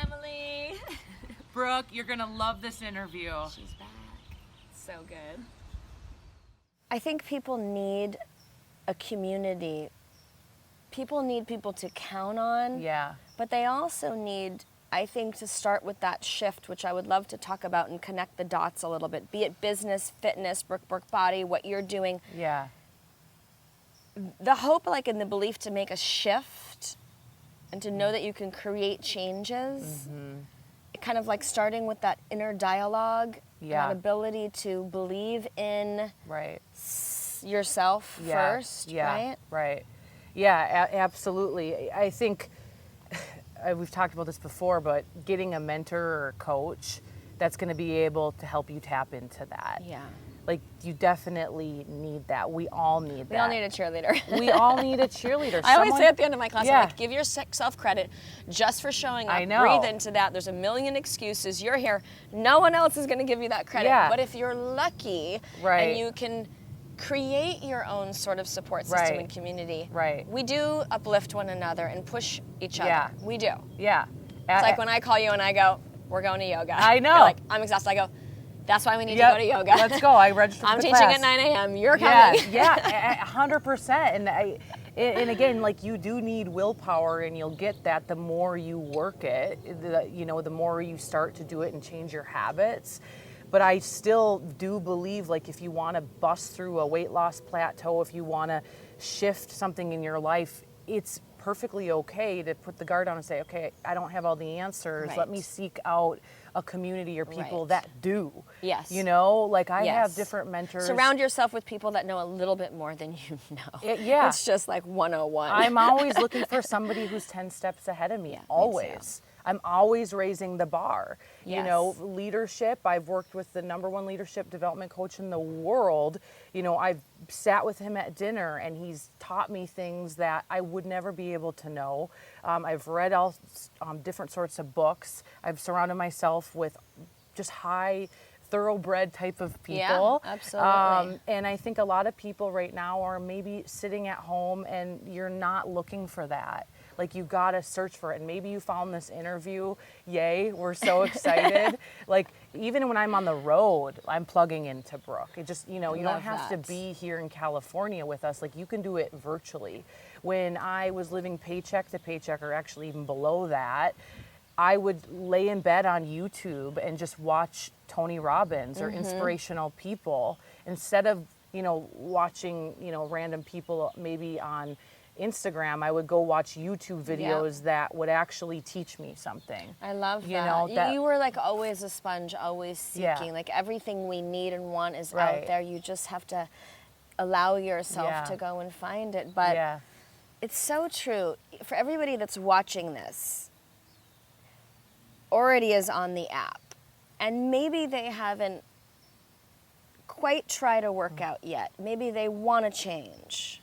Emily. Brooke, you're going to love this interview. She's back. So good. I think people need a community. People need people to count on. Yeah. But they also need, I think, to start with that shift, which I would love to talk about and connect the dots a little bit. Be it business, fitness, Burke Body, what you're doing. Yeah. The hope, like, in the belief to make a shift and to know that you can create changes. Kind of like starting with that inner dialogue. Yeah. That ability to believe in Right. yourself first, right? Right. Yeah, absolutely. I think we've talked about this before, but getting a mentor or a coach that's going to be able to help you tap into that. Yeah. Like, you definitely need that. We all need that. We all need a cheerleader. We all need a cheerleader. I always say at the end of my class, Yeah. I'm like, give yourself credit just for showing up. I know. Breathe into that. There's a million excuses. You're here. No one else is going to give you that credit. Yeah. But if you're lucky Right. and you can create your own sort of support system Right. and community, Right. we do uplift one another and push each other. Yeah. We do. Yeah. It's like when I call you and I go, we're going to yoga. I know. You're like, I'm exhausted. I go, that's why we need to go to yoga. Let's go. I registered I'm for the teaching class. at 9 a.m. You're Yeah, coming. yeah, 100%. And again, like, you do need willpower, and you'll get that the more you work it. The more you start to do it and change your habits. But I still do believe, like, if you want to bust through a weight loss plateau, if you want to shift something in your life, it's perfectly okay to put the guard on and say, okay, I don't have all the answers. Right. Let me seek out a community or people Right. that do. Yes. You know, like, I Yes. have different mentors. Surround yourself with people that know a little bit more than you know. Yeah. It's just like 101. I'm always looking for somebody who's 10 steps ahead of me, me always. too. I'm always raising the bar. You know, Yes. leadership, I've worked with the #1 leadership development coach in the world. You know, I've sat with him at dinner and he's taught me things that I would never be able to know. I've read all different sorts of books. I've surrounded myself with just high, thoroughbred type of people. Yeah, absolutely. And I think a lot of people right now are maybe sitting at home and you're not looking for that. Like, you gotta search for it. And maybe you found this interview. Yay, we're so excited. Like, even when I'm on the road, I'm plugging into Brooke. It just, you don't Love have that. to be here in California with us. Like, you can do it virtually. When I was living paycheck to paycheck, or actually even below that, I would lay in bed on YouTube and just watch Tony Robbins or inspirational people instead of, watching, random people maybe on Instagram. I would go watch YouTube videos that would actually teach me something. I love You that. know, that- You were like always a sponge, always seeking. Yeah. Like, everything we need and want is Right. out there. You just have to allow yourself Yeah. to go and find it. But Yeah. it's so true. For everybody that's watching this, already is on the app, and maybe they haven't quite tried a workout yet. Maybe they want to change.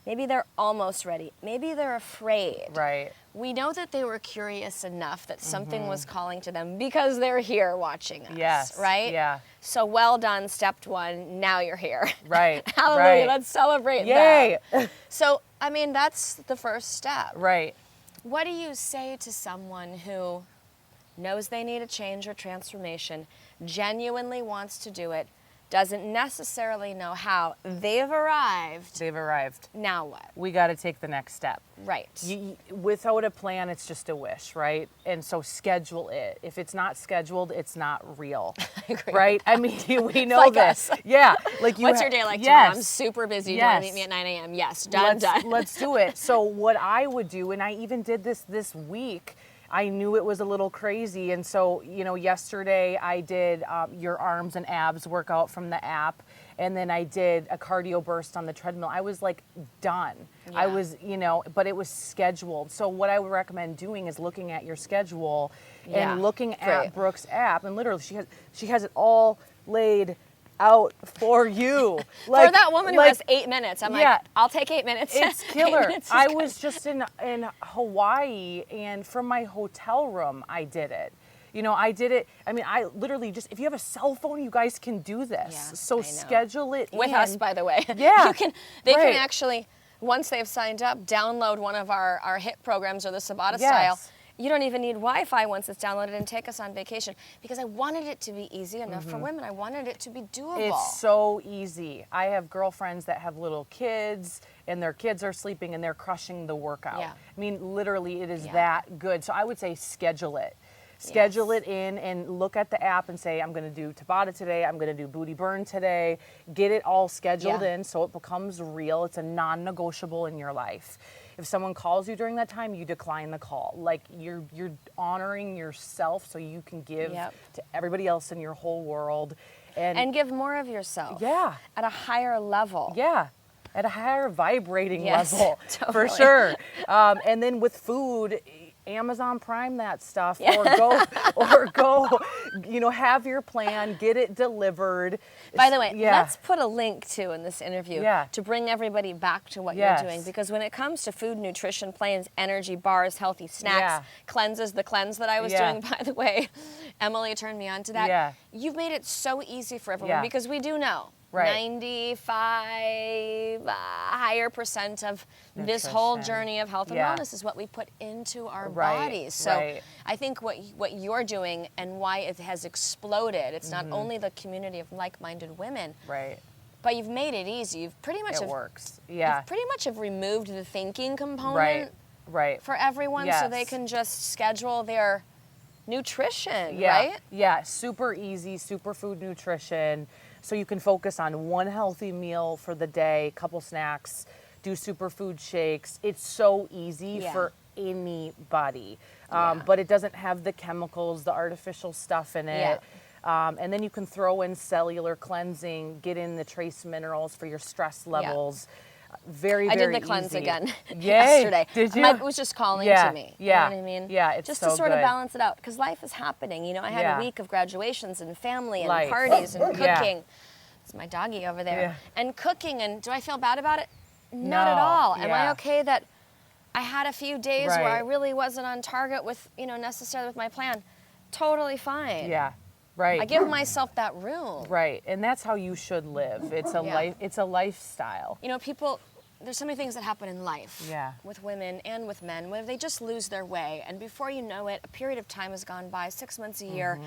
Maybe they're almost ready. Maybe they're afraid. Right. We know that they were curious enough that something was calling to them because they're here watching us. Yes. Right? Yeah. So well done, step one. Now you're here. Right. Hallelujah. Right. Let's celebrate Yay. that. So, I mean, that's the first step. Right. What do you say to someone who knows they need a change or transformation, genuinely wants to do it, doesn't necessarily know how? They've arrived. They've arrived. Now what? We got to take the next step. Right. Without a plan, it's just a wish, right? And so schedule it. If it's not scheduled, it's not real. I agree right? with that. I mean, we know like this. us. Yeah. Like, What's your day like tomorrow? I'm Yes. super busy. Yes. Do you want to meet me at 9 a.m.? Yes. Done. Let's do it. So what I would do, and I even did this week, I knew it was a little crazy. And so, yesterday I did your arms and abs workout from the app. And then I did a cardio burst on the treadmill. I was like done. Yeah. I was, but it was scheduled. So what I would recommend doing is looking at your schedule Yeah. and looking Great. at Brooke's app. And literally she has it all laid out for you. Like, For that woman who has 8 minutes, I'm Yeah. like, I'll take 8 minutes. It's 8 killer. minutes is I good. was just in Hawaii, and from my hotel room, I did it. I did it. I mean, I literally just, if you have a cell phone, you guys can do this. Yeah, So I know. schedule it With in. us, by the way. Yeah, They right. can actually, once they've signed up, download one of our HIIT programs or the Sabata Yes. style You don't even need Wi-Fi once it's downloaded, and take us on vacation. Because I wanted it to be easy enough for women. I wanted it to be doable. It's so easy. I have girlfriends that have little kids and their kids are sleeping and they're crushing the workout. Yeah. I mean, literally it is Yeah. that good. So I would say schedule it. Schedule it in and look at the app and say, I'm going to do Tabata today. I'm going to do Booty Burn today. Get it all scheduled in so it becomes real. It's a non-negotiable in your life. If someone calls you during that time, you decline the call. Like you're honoring yourself so you can give to everybody else in your whole world. And give more of yourself. Yeah. At a higher level. Yeah. At a higher vibrating Yes, level, for totally. sure. And then with food, Amazon Prime that stuff, or go, have your plan, get it delivered. By the way, let's put a link to in this interview to bring everybody back to what you're doing. Because when it comes to food, nutrition plans, energy bars, healthy snacks, cleanses, the cleanse that I was doing, by the way, Emily turned me on to that. Yeah. You've made it so easy for everyone because we do know. Right. 95 higher percent of this whole journey of health and wellness is what we put into our bodies. So I think what you're doing and why it has exploded, it's not only the community of like-minded women, but you've made it easy. You've pretty much works. Yeah. You've pretty much have removed the thinking component for everyone so they can just schedule their nutrition, right? Yeah, super easy, superfood nutrition. So you can focus on one healthy meal for the day, couple snacks, do superfood shakes. It's so easy for anybody. But it doesn't have the chemicals, the artificial stuff in it. And then you can throw in cellular cleansing, get in the trace minerals for your stress levels. Very, I very did the cleanse easy. again Yay. yesterday. Did you? It was just calling to me. Yeah. You know what I mean? Yeah, it's just so to sort of good. balance it out. Because life is happening. You know, I had a week of graduations and family and Life. parties and cooking. Yeah. It's my doggy over there. Yeah. And cooking. And do I feel bad about it? No. Not at all. Am I Yeah. okay that I had a few days where I Right. really wasn't on target with, necessarily with my plan? Totally fine. Yeah, right. I give myself that room. Right, and that's how you should live. It's a life. It's a lifestyle. People, there's so many things that happen in life with women and with men where they just lose their way. And before you know it, a period of time has gone by, 6 months, a year.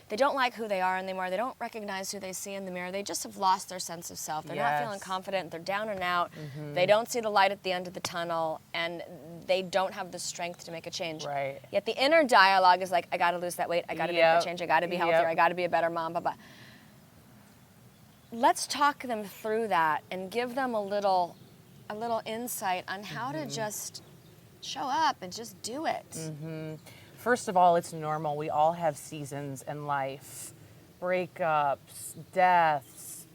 They don't like who they are anymore. They don't recognize who they see in the mirror. They just have lost their sense of self. They're not feeling confident. They're down and out. They don't see the light at the end of the tunnel, and they don't have the strength to make a change. Right. Yet the inner dialogue is like, I got to lose that weight. I got to make that change. I got to be healthier. I got to be a better mom. Blah, blah. Let's talk them through that and give them a little insight on how to just show up and just do it. First of all, it's normal. We all have seasons in life. Breakups, deaths,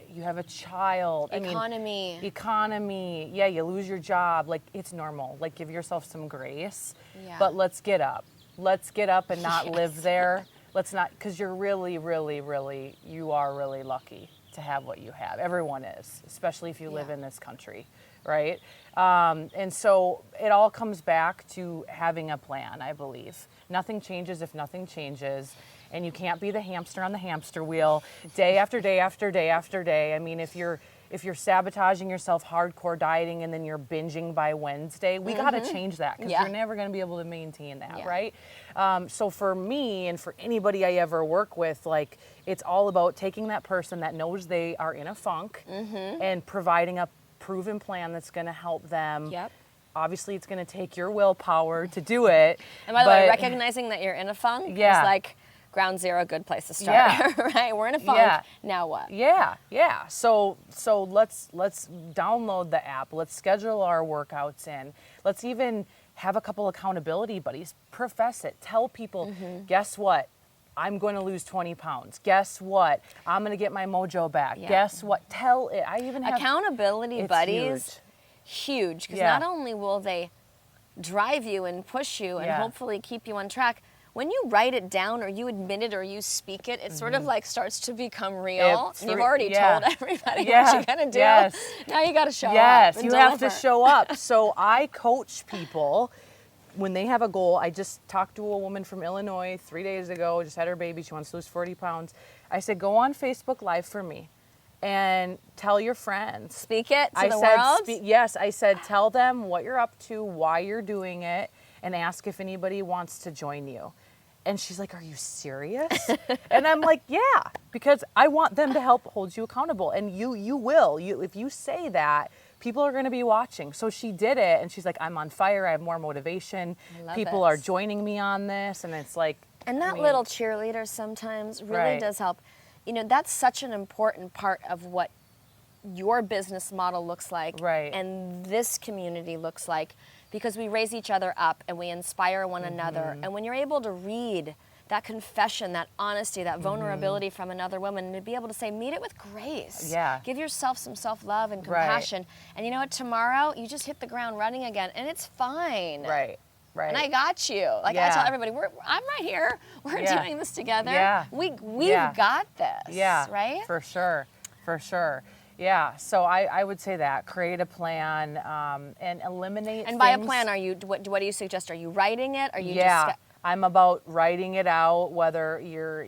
you have a child. Economy. Yeah, you lose your job. Like, it's normal. Like, give yourself some grace. Yeah. But let's get up. Let's get up and not live there. Let's not, because you're really, really, really, you are really lucky to have what you have. Everyone is, especially if you live in this country, right? And so it all comes back to having a plan, I believe. Nothing changes if nothing changes. And you can't be the hamster on the hamster wheel day after day after day after day. I mean, if you're sabotaging yourself hardcore dieting and then you're binging by Wednesday, we got to change that because you're never going to be able to maintain that, right? So for me and for anybody I ever work with, like, it's all about taking that person that knows they are in a funk and providing a proven plan that's going to help them. Yep. Obviously, it's going to take your willpower to do it. And by the way, recognizing that you're in a funk is like ground zero, good place to start, right? We're in a funk, now what? Yeah. So let's download the app. Let's schedule our workouts in. Let's even have a couple accountability buddies. Profess it. Tell people, guess what? I'm going to lose 20 pounds. Guess what? I'm going to get my mojo back. Guess what? Tell it. I even have accountability buddies. Huge, because not only will they drive you and push you and hopefully keep you on track, when you write it down or you admit it or you speak it, it sort of like starts to become real. You've already told everybody what you're going to do. Now you got to show up. Yes, you have to show up. So I coach people when they have a goal. I just talked to a woman from Illinois 3 days ago, just had her baby. She wants to lose 40 pounds. I said, go on Facebook Live for me and tell your friends. Speak it to the world? Yes, I said, tell them what you're up to, why you're doing it, and ask if anybody wants to join you. And she's like, are you serious? And I'm like, yeah, because I want them to help hold you accountable. And you will. If you say that, people are going to be watching. So she did it, and she's like, I'm on fire. I have more motivation. People are joining me on this. And it's like... And that little cheerleader sometimes really does help. You know, that's such an important part of what your business model looks like and this community looks like, because we raise each other up and we inspire one another. And when you're able to read that confession, that honesty, that vulnerability from another woman, and to be able to say, meet it with grace. Give yourself some self-love and compassion. And you know what, tomorrow you just hit the ground running again, and it's fine. And I got you. Like I tell everybody, I'm right here. We're doing this together. We've got this. Right? For sure. Yeah. So I would say that create a plan and eliminate. And by a plan, are you? What do you suggest? Are you writing it? Are you? Just I'm about writing it out. Whether you're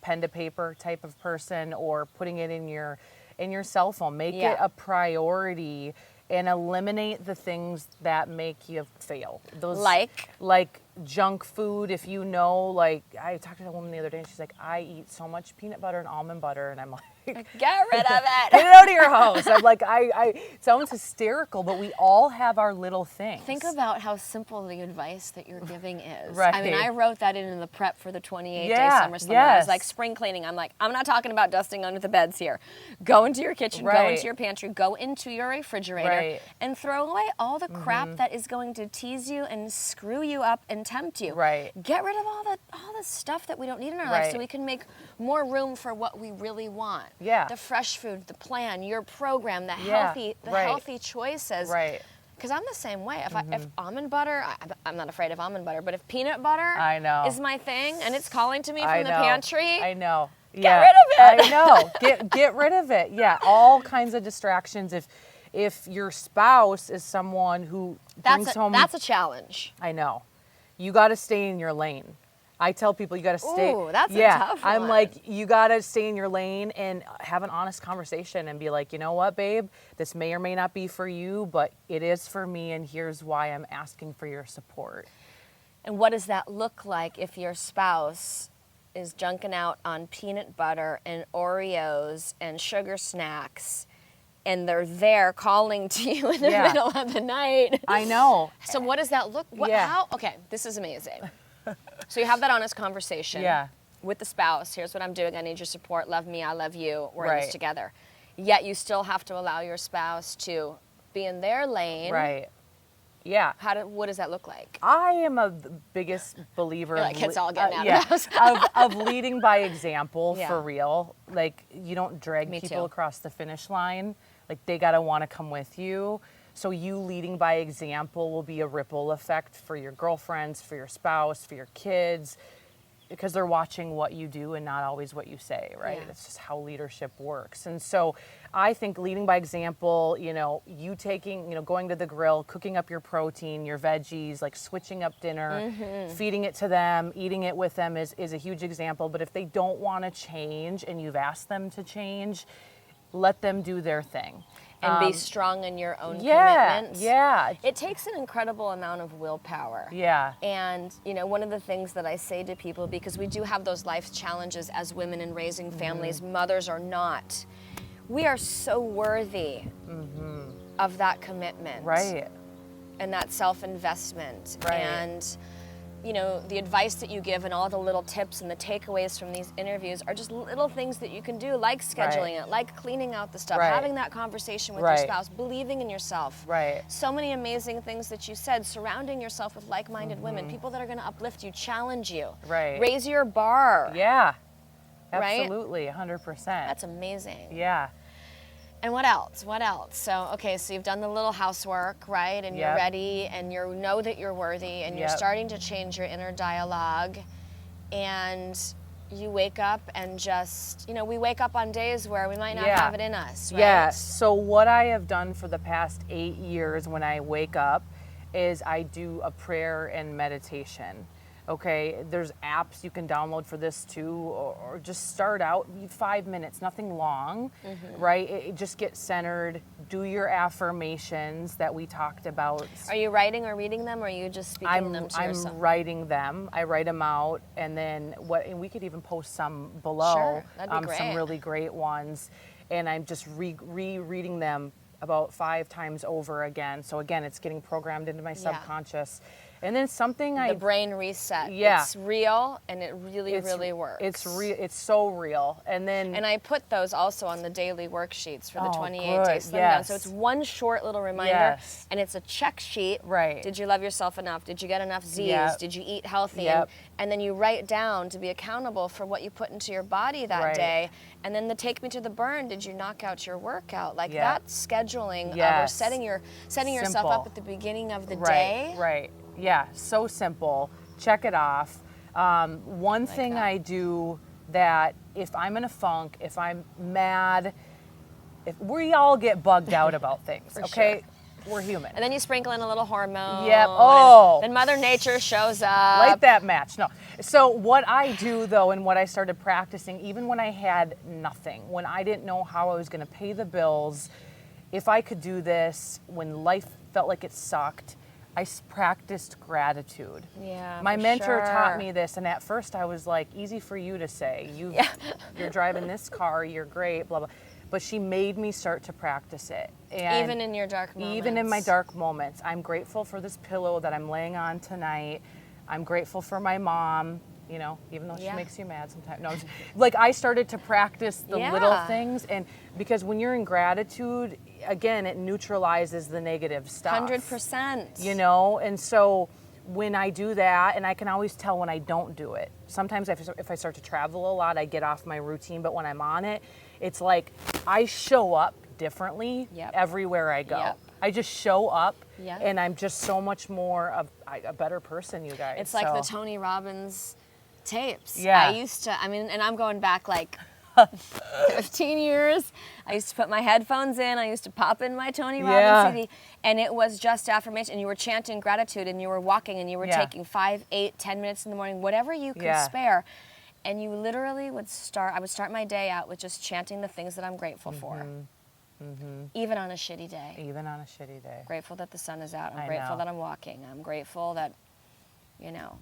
pen to paper type of person or putting it in your cell phone. Make it a priority. And eliminate the things that make you fail. Those like junk food. If like I talked to a woman the other day, and she's like, I eat so much peanut butter and almond butter, and I'm like, get rid of it. Get it out of your house. I'm like, it sounds hysterical, but we all have our little things. Think about how simple the advice that you're giving is. I mean, I wrote that in the prep for the 28-day summer slumber. I was like, spring cleaning. I'm like, I'm not talking about dusting under the beds here. Go into your kitchen, go into your pantry, go into your refrigerator, and throw away all the crap that is going to tease you and screw you up and tempt you. Get rid of all the stuff that we don't need in our life so we can make more room for what we really want. The fresh food, the plan, your program, the healthy choices. Because I'm the same way. If almond butter, I'm not afraid of almond butter, but if peanut butter is my thing and it's calling to me from the pantry, I know. Get rid of it. I know. Get rid of it. Yeah, all kinds of distractions. If your spouse is someone who brings home... That's a challenge. I know. You got to stay in your lane. I tell people you got to stay. Ooh, that's a tough one. I'm like, you got to stay in your lane and have an honest conversation and be like, you know what, babe? This may or may not be for you, but it is for me, and here's why I'm asking for your support. And what does that look like if your spouse is junking out on peanut butter and Oreos and sugar snacks, and they're there calling to you in the middle of the night? I know. So what does that look like? How? Okay, this is amazing. So you have that honest conversation with the spouse. Here's what I'm doing. I need your support. Love me. I love you. We're in this together. Yet you still have to allow your spouse to be in their lane. Yeah. What does that look like? I am the biggest believer of it's all getting out of the house. of leading by example for real. Like, you don't drag people across the finish line. Like, they got to want to come with you. So you leading by example will be a ripple effect for your girlfriends, for your spouse, for your kids, because they're watching what you do and not always what you say, right? That's just how leadership works. And so I think leading by example, you taking, going to the grill, cooking up your protein, your veggies, like switching up dinner, feeding it to them, eating it with them is a huge example. But if they don't want to change and you've asked them to change, let them do their thing. And be strong in your own commitments. It takes an incredible amount of willpower. And, one of the things that I say to people, because we do have those life challenges as women in raising families, mothers or not, we are so worthy of that commitment. And that self-investment. And, the advice that you give and all the little tips and the takeaways from these interviews are just little things that you can do, like scheduling it, like cleaning out the stuff, having that conversation with your spouse, believing in yourself. So many amazing things that you said, surrounding yourself with like-minded women, people that are going to uplift you, challenge you, raise your bar. Absolutely, 100%. That's amazing. And what else? So, so you've done the little housework, right? And you're ready, and you know that you're worthy, and you're starting to change your inner dialogue. And you wake up and just, we wake up on days where we might not have it in us, right? So what I have done for the past 8 years when I wake up is I do a prayer and meditation. Okay, there's apps you can download for this too, or just start out 5 minutes, nothing long, right? Just get centered, do your affirmations that we talked about. Are you writing or reading them, or are you just speaking them to yourself? I'm writing them. I write them out, and then and we could even post some below. Sure, that'd be great. Some really great ones, and I'm just rereading them about 5 times over again. So again, it's getting programmed into my subconscious. And then something the brain reset. Yeah. It's real, and it really works. It's real. It's so real. And then I put those also on the daily worksheets for the 28 good. day slim down. So it's one short little reminder, and it's a check sheet. Right. Did you love yourself enough? Did you get enough Z's? Yep. Did you eat healthy? Yep. And then you write down to be accountable for what you put into your body that day. And then the take me to the burn. Did you knock out your workout? Like that scheduling or setting yourself up at the beginning of the day. Right. Yeah, so simple. Check it off. One thing I do that if I'm in a funk, if I'm mad, if we all get bugged out about things, okay? Sure. We're human. And then you sprinkle in a little hormone. Yep. Oh. Then Mother Nature shows up. Light that match. No. So what I do though, and what I started practicing, even when I had nothing, when I didn't know how I was going to pay the bills, if I could do this, when life felt like it sucked, I practiced gratitude. Yeah, my mentor taught me this, and at first I was like, easy for you to say. You're driving this car, you're great, blah, blah. But she made me start to practice it. And even in your dark moments. Even in my dark moments. I'm grateful for this pillow that I'm laying on tonight. I'm grateful for my mom, you know, even though she makes you mad sometimes. No, like I started to practice the little things, and because when you're in gratitude, again, it neutralizes the negative stuff. 100%. You know, and so when I do that, and I can always tell when I don't do it. Sometimes if I start to travel a lot, I get off my routine, but when I'm on it, it's like I show up differently everywhere I go. I just show up, and I'm just so much more of a better person, you guys. It's like the Tony Robbins tapes. Yeah. I used to, and I'm going back like 15 years. I used to put my headphones in. I used to pop in my Tony Robbins CD, and it was just affirmation. And you were chanting gratitude, and you were walking, and you were taking 5, 8, 10 minutes in the morning, whatever you could spare. And you literally I would start my day out with just chanting the things that I'm grateful for. Even on a shitty day. Even on a shitty day. Grateful that the sun is out. I'm grateful that I'm walking. I'm grateful that, you know,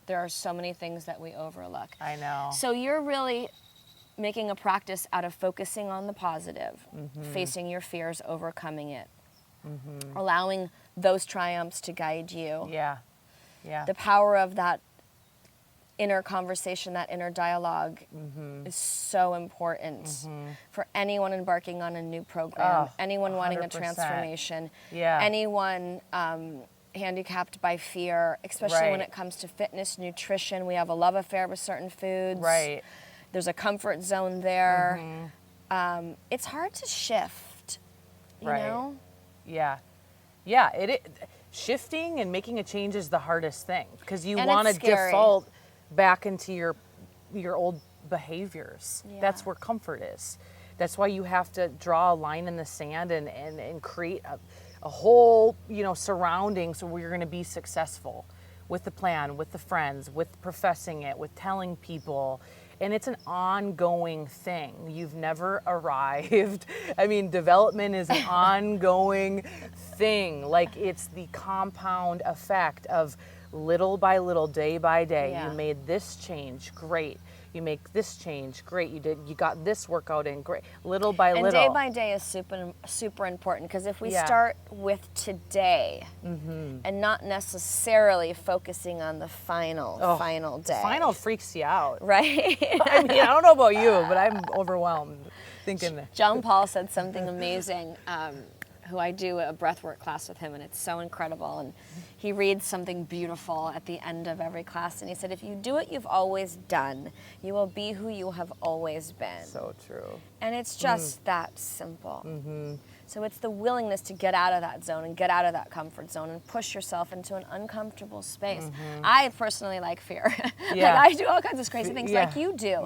there are so many things that we overlook. I know. So you're really making a practice out of focusing on the positive, facing your fears, overcoming it, allowing those triumphs to guide you. Yeah. The power of that inner conversation, that inner dialogue is so important for anyone embarking on a new program, anyone wanting a 100%. transformation, anyone handicapped by fear, especially when it comes to fitness, nutrition. We have a love affair with certain foods. Right. There's a comfort zone there. It's hard to shift, you know? Yeah, shifting and making a change is the hardest thing because you And want to it's scary. default back into your old behaviors. Yeah. That's where comfort is. That's why you have to draw a line in the sand and create a whole, you know, surrounding so where you're going to be successful with the plan, with the friends, with professing it, with telling people. And it's an ongoing thing. You've never arrived. I mean, development is an ongoing thing. Like it's the compound effect of little by little, day by day. You made this change, great. You make this change, great. You got this workout in, great. Little by little. And day by day is super important because if we start with today and not necessarily focusing on the final day. Final freaks you out. Right? I mean, I don't know about you, but I'm overwhelmed thinking. John Paul said something amazing, who I do a breathwork class with him, and it's so incredible. And he reads something beautiful at the end of every class, and he said, if you do what you've always done, you will be who you have always been. So true. And it's just that simple. So it's the willingness to get out of that zone and get out of that comfort zone and push yourself into an uncomfortable space. I personally like fear. Like I do all kinds of crazy things like you do.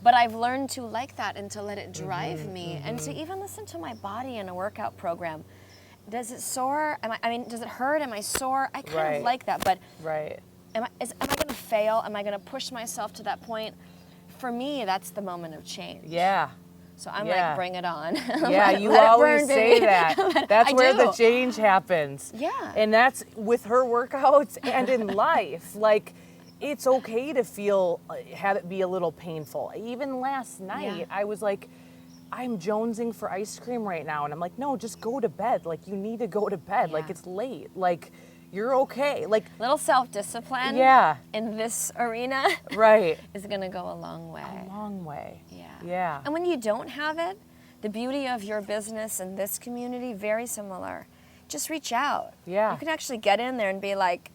But I've learned to like that and to let it drive me and to even listen to my body in a workout program. Does it sore? Does it hurt? Am I sore? I kind of like that, but am I going to fail? Am I going to push myself to that point? For me, that's the moment of change. Yeah. So I'm Yeah. like, bring it on. Yeah, you let it always burn, say baby. that. That's I where do. the change happens. Yeah. And that's with her workouts and in life. Like, it's okay to have it be a little painful. Even last night, I was like, I'm jonesing for ice cream right now. And I'm like, no, just go to bed. Like, you need to go to bed. Like, it's late. Like, you're okay. Like, Little self-discipline in this arena right. is going to go a long way. A long way. Yeah. Yeah. And when you don't have it, the beauty of your business and this community, very similar. Just reach out. Yeah. You can actually get in there and be like,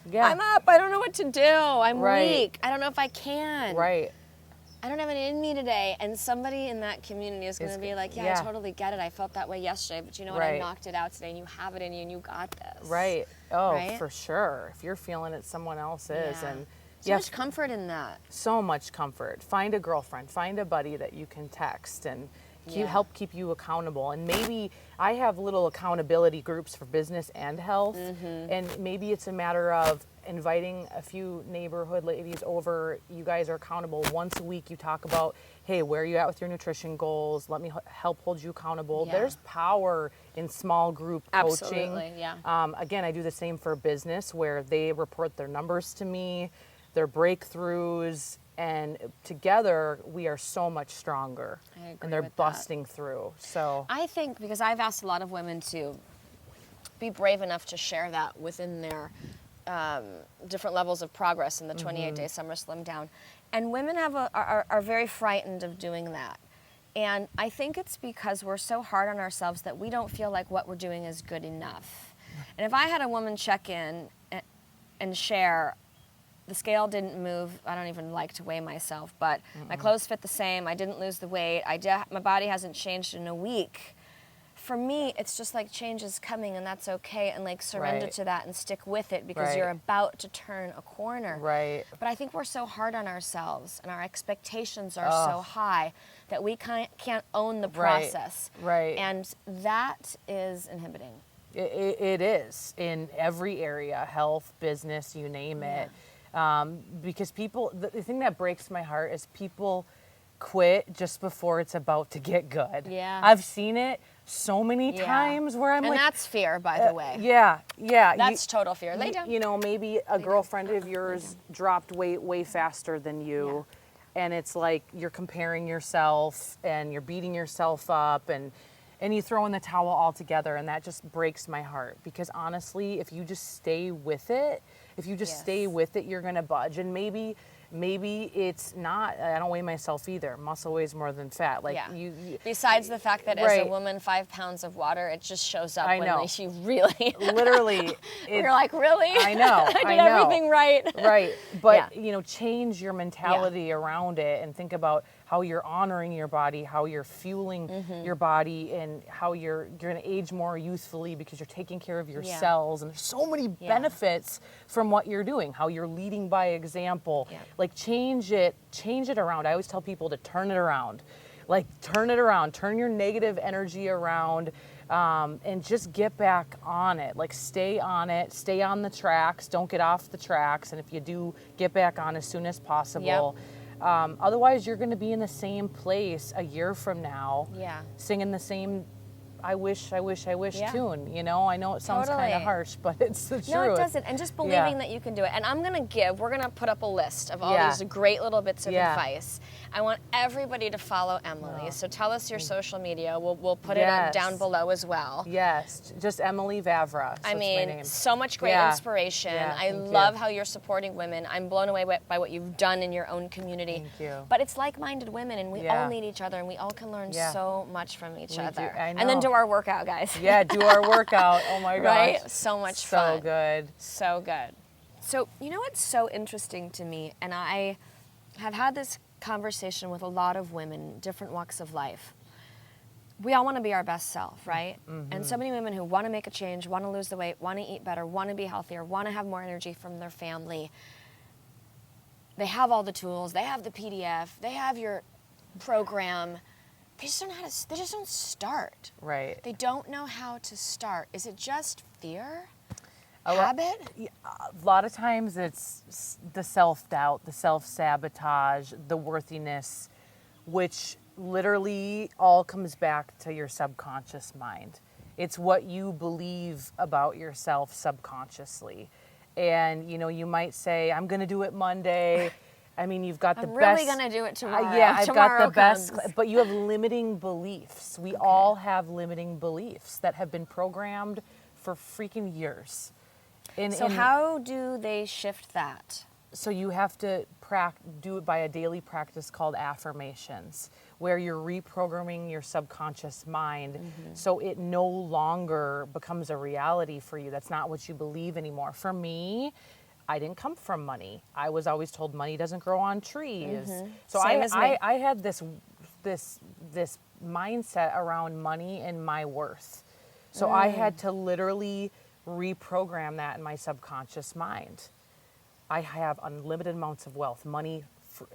Yeah. I'm up. I don't know what to do. I'm Right. weak. I don't know if I can. Right. I don't have it in me today. And somebody in that community is going to be like, yeah, I totally get it. I felt that way yesterday, but you know what? I Right. knocked it out today, and you have it in you, and you got this. Right. Oh, Right? for sure. If you're feeling it, someone else is. Yeah. And So much comfort in that. so much comfort. Find a girlfriend, find a buddy that you can text and help keep you accountable. And maybe I have little accountability groups for business and health. And maybe it's a matter of inviting a few neighborhood ladies over. You guys are accountable. Once a week you talk about, hey, where are you at with your nutrition goals? Let me help hold you accountable. Yeah. There's power in small group coaching. Absolutely, yeah. Again, I do the same for business where they report their numbers to me, their breakthroughs, and together we are so much stronger. I agree and they're with that. busting through. So I think, because I've asked a lot of women to be brave enough to share that within their different levels of progress in the 28-day Summer Slim Down. And women are very frightened of doing that. And I think it's because we're so hard on ourselves that we don't feel like what we're doing is good enough. And if I had a woman check in and share, the scale didn't move. I don't even like to weigh myself, but my clothes fit the same. I didn't lose the weight. My body hasn't changed in a week. For me, it's just like change is coming, and that's okay, and like surrender Right. to that and stick with it because Right. you're about to turn a corner. right. But I think we're so hard on ourselves, and our expectations are so high that we can't own the Right. process. Right. And that is inhibiting. It is in every area, health, business, you name it. Because people, the thing that breaks my heart is people quit just before it's about to get good. Yeah. I've seen it so many Yeah. times where I'm And like, that's fear, by the way. yeah. That's total fear. Lay down. You know, maybe a girlfriend of yours dropped weight way faster than you, and it's like you're comparing yourself and you're beating yourself up, and you throw in the towel altogether, and that just breaks my heart. Because honestly, if you just stay with it, you're gonna budge. And maybe it's not. I don't weigh myself either. Muscle weighs more than fat. Like you Besides the fact that as Right. a woman, 5 pounds of water, it just shows up I when know. like, she really. literally. You're like, really? I know. I I did know. everything right. Right. But, Yeah. change your mentality around it and think about how you're honoring your body, how you're fueling your body, and how you're going to age more youthfully because you're taking care of your Yeah. cells. And there's so many benefits from what you're doing, how you're leading by example. Yeah. Like change it around. I always tell people to turn it around. Like turn it around, turn your negative energy around. And just get back on it. Like stay on it, stay on the tracks, don't get off the tracks. And if you do, get back on as soon as possible. Otherwise, you're going to be in the same place a year from now, Yeah. singing the same I wish Yeah. tune. I know it sounds kind Totally. of harsh, but it's the truth. No, it doesn't. And just believing that you can do it. And we're going to put up a list of all these great little bits of advice. I want everybody to follow Emily. So tell us your social media. We'll put it up down below as well. Yes, just Emily Vavra. So I it's my mean, name. so much great inspiration. Yeah, I thank love you. how you're supporting women. I'm blown away by what you've done in your own community. Thank you. But it's like-minded women, and we all Yeah. need each other, and we all can learn Yeah. so much from each We do. other. I And then know. do our workout, guys. Yeah, do our workout. Oh my gosh. Right? So much fun. So good. So good. So, you know what's so interesting to me, and I have had this conversation with a lot of women, different walks of life. We all want to be our best self, right? And so many women who want to make a change, want to lose the weight, want to eat better, want to be healthier, want to have more energy from their family. They have all the tools, they have the PDF, they have your program. They just don't know they just don't start. Right. They don't know how to start. Is it just fear? Habit? A lot of times it's the self-doubt, the self-sabotage, the worthiness, which literally all comes back to your subconscious mind. It's what you believe about yourself subconsciously. And, you know, you might say, I'm going to do it Monday. I mean, you've got the I'm best. really going to do it tomorrow. Yeah, I've got Tomorrow the best. comes. But you have limiting beliefs. We all have limiting beliefs that have been programmed for freaking years. So how do they shift that? So you have to do it by a daily practice called affirmations, where you're reprogramming your subconscious mind so it no longer becomes a reality for you. That's not what you believe anymore. For me, I didn't come from money. I was always told money doesn't grow on trees. So Same as me. I had this mindset around money and my worth. So I had to literally reprogram that in my subconscious mind. I have unlimited amounts of wealth. Money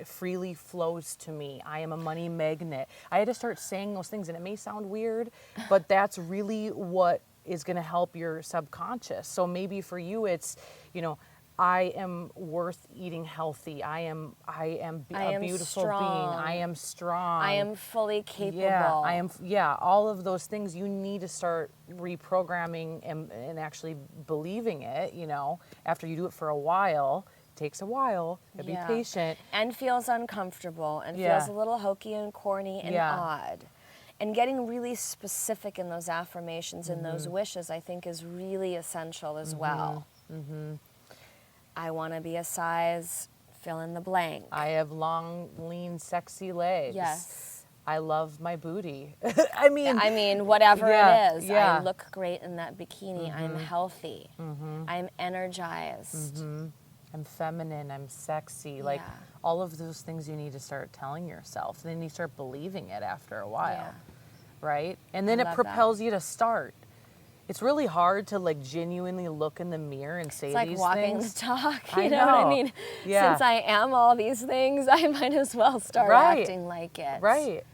freely flows to me. I am a money magnet. I had to start saying those things, and it may sound weird, but that's really what is going to help your subconscious. So maybe for you, it's, you know, I am worth eating healthy. I am a beautiful being. I am strong. I am fully capable. Yeah, all of those things you need to start reprogramming and actually believing it, you know, after you do it for a while. It takes a while. Be patient. And feels uncomfortable and feels a little hokey and corny and odd. And getting really specific in those affirmations and those wishes, I think, is really essential as well. I want to be a size, fill in the blank. I have long, lean, sexy legs. Yes. I love my booty. I mean, whatever it is. Yeah. I look great in that bikini. I'm healthy. I'm energized. I'm feminine. I'm sexy. Like all of those things you need to start telling yourself. Then you start believing it after a while, right? And then it propels you to start. It's really hard to like genuinely look in the mirror and say these things. It's like walking the talk, I you know what I know. mean? Yeah. Since I am all these things, I might as well start acting like it. Right.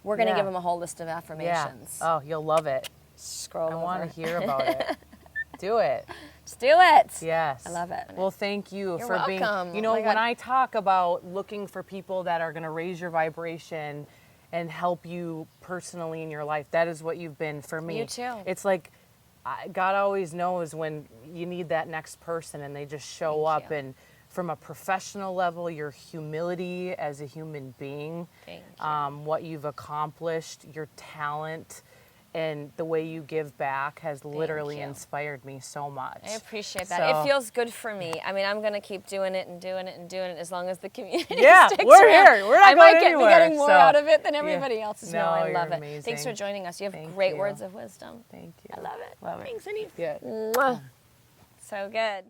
We're going to give them a whole list of affirmations. Oh, you'll love it. Scroll over. I want to hear about it. Do it. Just do it. Yes. I love it. Well, thank you You're for welcome. being, you know, Oh my when God. I talk about looking for people that are going to raise your vibration and help you personally in your life, that is what you've been for me. You too. It's like, God always knows when you need that next person and they just show up. And from a professional level, your humility as a human being, what you've accomplished, your talent, and the way you give back has literally inspired me so much. I appreciate that. So, it feels good for me. I mean, I'm going to keep doing it and doing it and doing it as long as the community sticks we're around. here. We're not I going might anywhere. be getting more so, out of it than everybody else is. No, I you're love it. amazing. Thanks for joining us. You have Thank great you. words of wisdom. Thank you. I love it. Love it. Thanks, honey. Yeah. Mwah. So good.